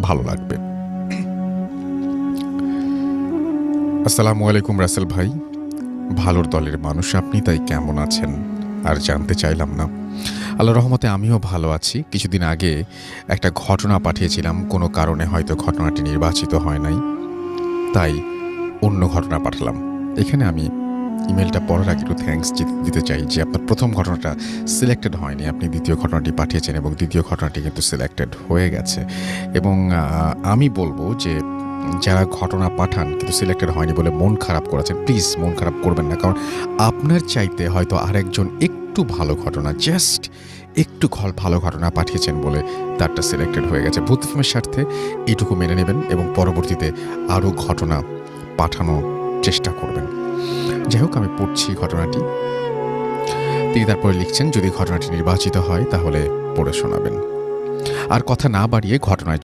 ভালো লাগবে। আসসালামু আলাইকুম রাসেল ভাই। ভালোর দলের মানুষ আপনি, তাই কেমন আছেন আর জানতে চাইলাম না। আল্লাহর রহমতে আমিও ভালো আছি। কিছুদিন আগে একটা ঘটনা পাঠিয়েছিলাম, কোনো কারণে হয়তো ঘটনাটি নির্বাচিত হয় নাই, তাই অন্য ঘটনা পাঠালাম। এখানে আমি ইমেলটা পড়ার আগে একটু থ্যাঙ্কস দিতে চাই যে আপনার প্রথম ঘটনাটা সিলেক্টেড হয়নি, আপনি দ্বিতীয় ঘটনাটি পাঠিয়েছেন এবং দ্বিতীয় ঘটনাটি কিন্তু সিলেক্টেড হয়ে গেছে। এবং আমি বলবো যে যারা ঘটনা পাঠান কিন্তু সিলেক্টেড হয়নি বলে মন খারাপ করেছেন, প্লিজ মন খারাপ করবেন না, কারণ আপনার চাইতে হয়তো আরেকজন একটু ভালো ঘটনা, জাস্ট একটু ভালো ঘটনা পাঠিয়েছেন বলে তারটা সিলেক্টেড হয়ে গেছে। ভূতফিল্মের স্বার্থে এইটুকু মেনে নেবেন এবং পরবর্তীতে আরও ঘটনা পাঠানোর চেষ্টা করবেন। যাই হোক, আমি পড়ছি ঘটনাটি। তিনি তারপরে লিখছেন, যদি ঘটনাটি নির্বাচিত হয় তাহলে পড়ে শোনাবেন। আর কথা না বাড়িয়ে ঘটনায়